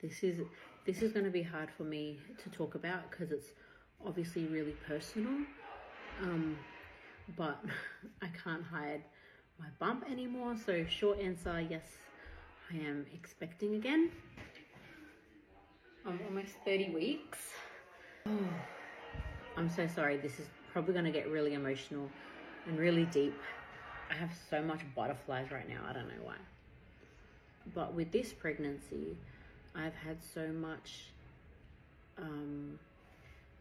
This is going to be hard for me to talk about because it's obviously really personal. But I can't hide my bump anymore. So short answer, yes, I am expecting again. I'm almost 30 weeks. Oh, I'm so sorry. This is probably going to get really emotional and really deep. I have so much butterflies right now. I don't know why. But with this pregnancy, I've had so much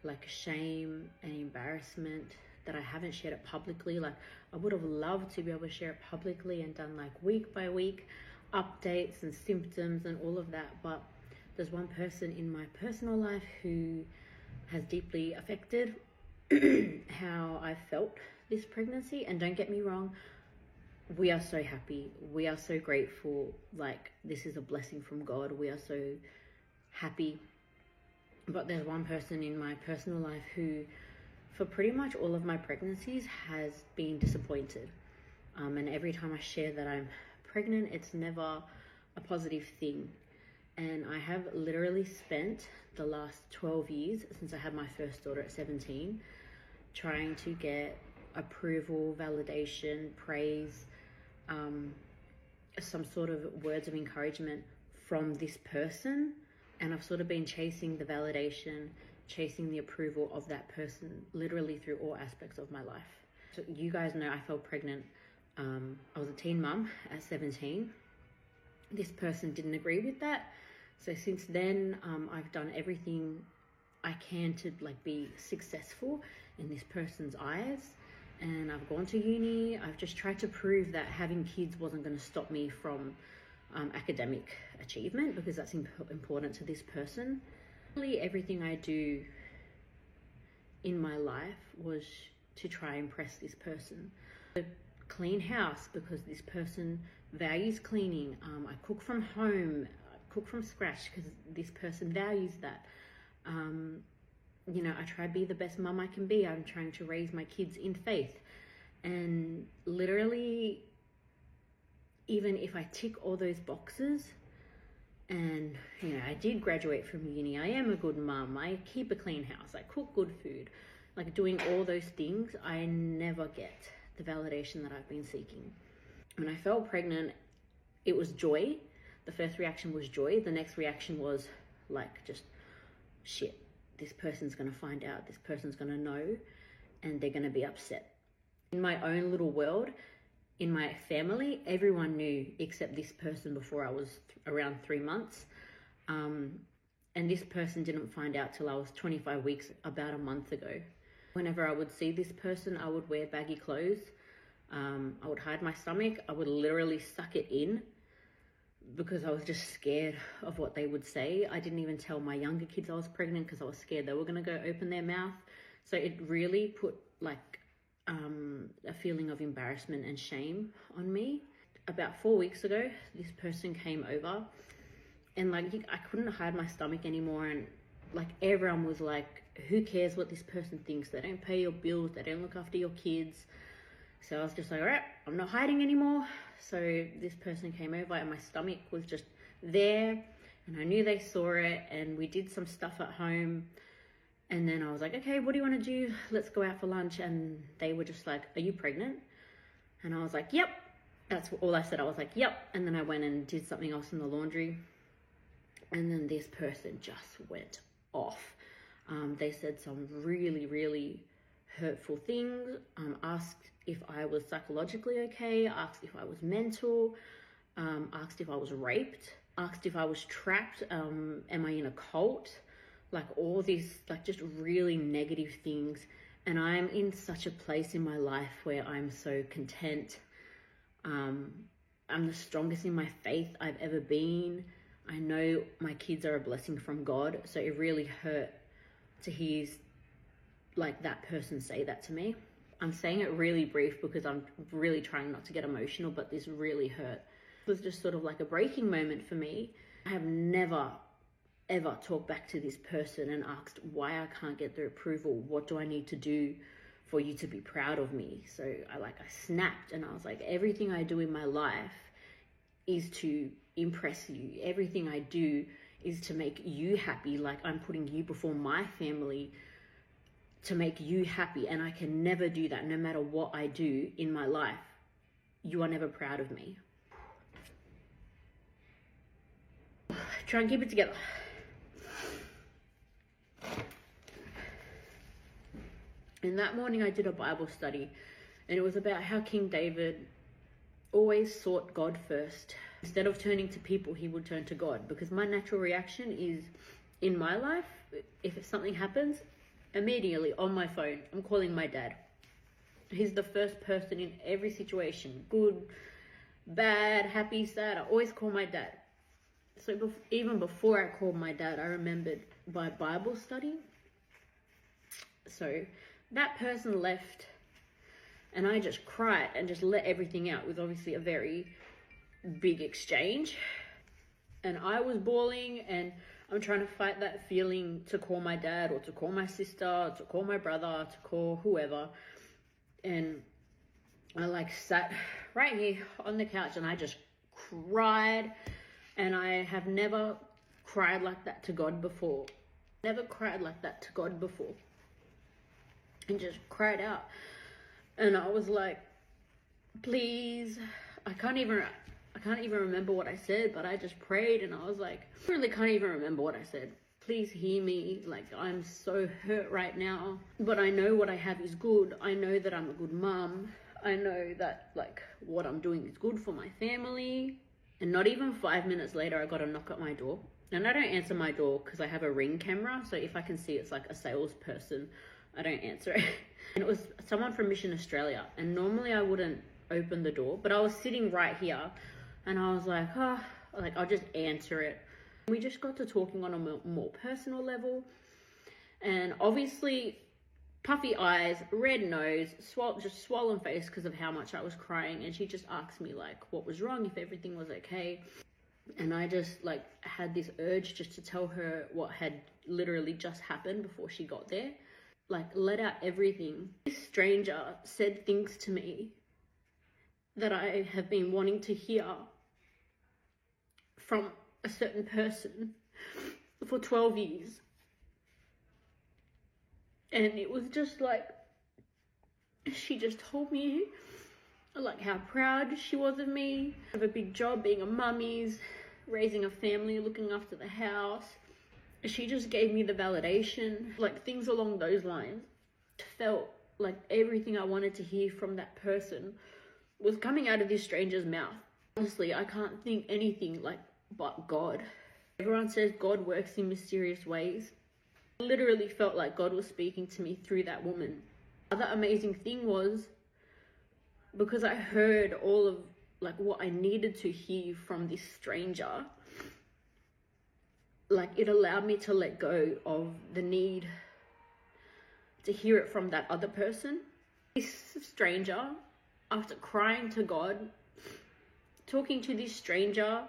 like shame and embarrassment that I haven't shared it publicly. Like, I would have loved to be able to share it publicly and done like week by week updates and symptoms and all of that. But there's one person in my personal life who has deeply affected how I felt this pregnancy. And don't get me wrong, we are so happy. We are so grateful. Like, this is a blessing from God. We are so happy. But there's one person in my personal life who, for pretty much all of my pregnancies, has been disappointed. And every time I share that I'm pregnant, it's never a positive thing. And I have literally spent the last 12 years, since I had my first daughter at 17, trying to get approval, validation, praise, some sort of words of encouragement from this person. And I've sort of been chasing the validation, chasing the approval of that person, literally through all aspects of my life. So you guys know I fell pregnant. I was a teen mum at 17. This person didn't agree with that. So since then, I've done everything I can to like be successful in this person's eyes. And I've gone to uni. I've just tried to prove that having kids wasn't going to stop me from academic achievement, because that's important to this person. Really, everything I do in my life was to try and impress this person. A clean house because this person values cleaning. I cook from home, I cook from scratch because this person values that. You know, I try to be the best mum I can be. I'm trying to raise my kids in faith. And literally, even if I tick all those boxes, and, you know, I did graduate from uni, I am a good mum, I keep a clean house, I cook good food, like doing all those things, I never get the validation that I've been seeking. When I fell pregnant, it was joy. The first reaction was joy. The next reaction was like, just shit, this person's going to find out, this person's going to know, and they're going to be upset. In my own little world, in my family, everyone knew except this person before I was around 3 months. And this person didn't find out till I was 25 weeks, about a month ago. Whenever I would see this person, I would wear baggy clothes. I would hide my stomach. I would literally suck it in because I was just scared of what they would say. I didn't even tell my younger kids I was pregnant because I was scared they were going to go open their mouth. So it really put like a feeling of embarrassment and shame on me. About 4 weeks ago, this person came over and like I couldn't hide my stomach anymore, and like everyone was like, who cares what this person thinks? They don't pay your bills, they don't look after your kids. So I was just like, all right, I'm not hiding anymore. So this person came over and my stomach was just there, and I knew they saw it, and we did some stuff at home. And then I was like, okay, what do you want to do? Let's go out for lunch. And they were just like, are you pregnant? And I was like, yep. That's all I said. I was like, yep. And then I went and did something else in the laundry. And then this person just went off. They said some really, really hurtful things. Asked if I was psychologically okay. Asked if I was mental. Asked if I was raped. Asked if I was trapped. Am I in a cult? Like all these, like just really negative things. And I'm in such a place in my life where I'm so content. I'm the strongest in my faith I've ever been. I know my kids are a blessing from God. So it really hurt to hear like that person say that to me. I'm saying it really brief because I'm really trying not to get emotional, but this really hurt. It was just sort of like a breaking moment for me. I have never ever talked back to this person and asked why I can't get the approval. What do I need to do for you to be proud of me? So I snapped and I was like, everything I do in my life is to impress you. Everything I do is to make you happy. Like, I'm putting you before my family to make you happy, and I can never do that. No matter what I do in my life, you are never proud of me. Try and keep it together. And that morning I did a Bible study, and it was about how King David always sought God first. Instead of turning to people, he would turn to God, because my natural reaction is, in my life, if something happens, immediately on my phone, I'm calling my dad. He's the first person in every situation, good, bad, happy, sad. I always call my dad. So even before I called my dad, I remembered my Bible study. So that person left, and I just cried and just let everything out. It was obviously a very big exchange, and I was bawling, and I'm trying to fight that feeling to call my dad, or to call my sister, to call my brother, to call whoever. And I like sat right here on the couch, and I just cried. And I have never cried like that to God before. Never cried like that to God before. And just cried out. And I was like, please, I can't even remember what I said, but I just prayed, and I was like, I really can't even remember what I said. Please hear me. Like, I'm so hurt right now, but I know what I have is good. I know that I'm a good mom. I know that, like, what I'm doing is good for my family. And not even 5 minutes later, I got a knock at my door. And I don't answer my door because I have a Ring camera. So if I can see it's like a salesperson, I don't answer it. And it was someone from Mission Australia. And normally I wouldn't open the door, but I was sitting right here, and I was like, I'll just answer it. We just got to talking on a more personal level. And obviously, puffy eyes, red nose, just swollen face because of how much I was crying. And she just asked me, like, what was wrong, if everything was okay. And I just, like, had this urge just to tell her what had literally just happened before she got there. Like, let out everything. This stranger said things to me that I have been wanting to hear from a certain person for 12 years. And it was just like, she just told me, like, how proud she was of me. I have a big job being a mummies, raising a family, looking after the house. She just gave me the validation, like, things along those lines. Felt like everything I wanted to hear from that person was coming out of this stranger's mouth. Honestly, I can't think anything like but God. Everyone says God works in mysterious ways. I literally felt like God was speaking to me through that woman. The other amazing thing was, because I heard all of, like, what I needed to hear from this stranger, like, it allowed me to let go of the need to hear it from that other person. This stranger, after crying to God, talking to this stranger,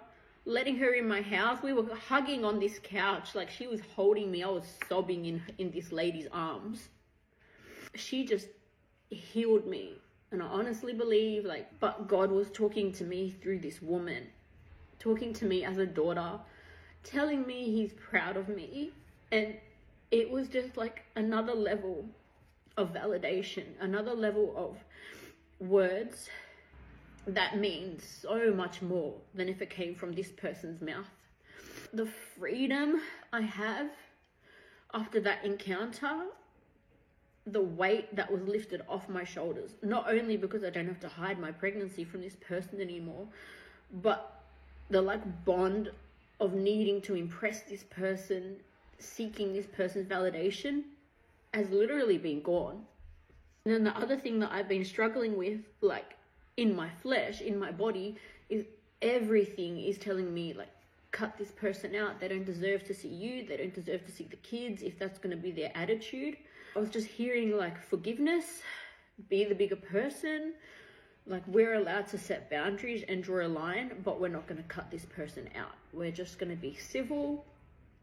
letting her in my house, we were hugging on this couch, like, she was holding me. I was sobbing in this lady's arms. She just healed me. And I honestly believe, like, but God was talking to me through this woman, talking to me as a daughter, telling me he's proud of me. And it was just like another level of validation, another level of words that means so much more than if it came from this person's mouth. The freedom I have after that encounter, the weight that was lifted off my shoulders, not only because I don't have to hide my pregnancy from this person anymore, but the, like, bond of needing to impress this person, seeking this person's validation, has literally been gone. And then the other thing that I've been struggling with, like, in my flesh, in my body, is everything is telling me, like, cut this person out. They don't deserve to see you. They don't deserve to see the kids, if that's going to be their attitude. I was just hearing, like, forgiveness, be the bigger person. Like, we're allowed to set boundaries and draw a line, but we're not going to cut this person out. We're just going to be civil.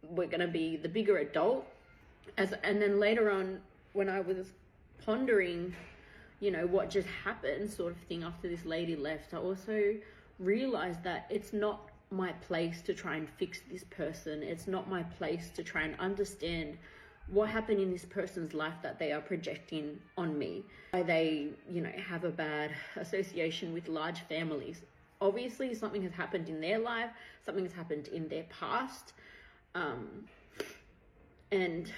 We're going to be the bigger adult. And then later on, when I was pondering, you know, what just happened, sort of thing, after this lady left, I also realized that it's not my place to try and fix this person. It's not my place to try and understand what happened in this person's life that they are projecting on me. Why they, have a bad association with large families. Obviously, something has happened in their life, something has happened in their past, and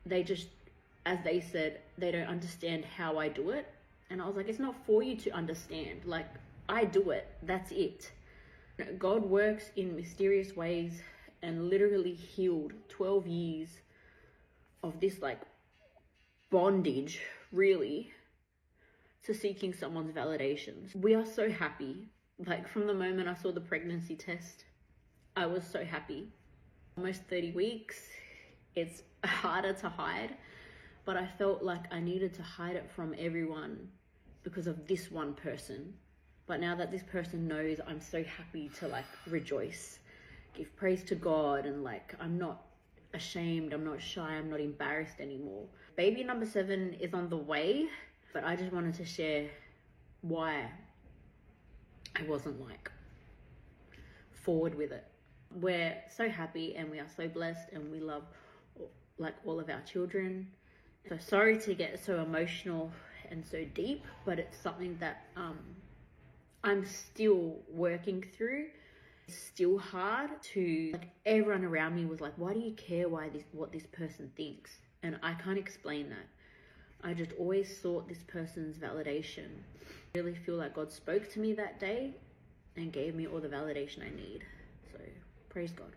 they just, as they said, they don't understand how I do it. And I was like, it's not for you to understand. Like, I do it. That's it. God works in mysterious ways, and literally healed 12 years of this like bondage, really, to seeking someone's validations. We are so happy. Like, from the moment I saw the pregnancy test, I was so happy. Almost 30 weeks. It's harder to hide, but I felt like I needed to hide it from everyone because of this one person. But now that this person knows, I'm so happy to like rejoice, give praise to God, and like, I'm not ashamed, I'm not shy, I'm not embarrassed anymore. Baby number 7 is on the way, but I just wanted to share why I wasn't like forward with it. We're so happy and we are so blessed, and we love like all of our children. So sorry to get so emotional and so deep, but it's something that I'm still working through. It's still hard to, like, everyone around me was like, why do you care what this person thinks? And I can't explain that. I just always sought this person's validation. I really feel like God spoke to me that day and gave me all the validation I need. So praise God.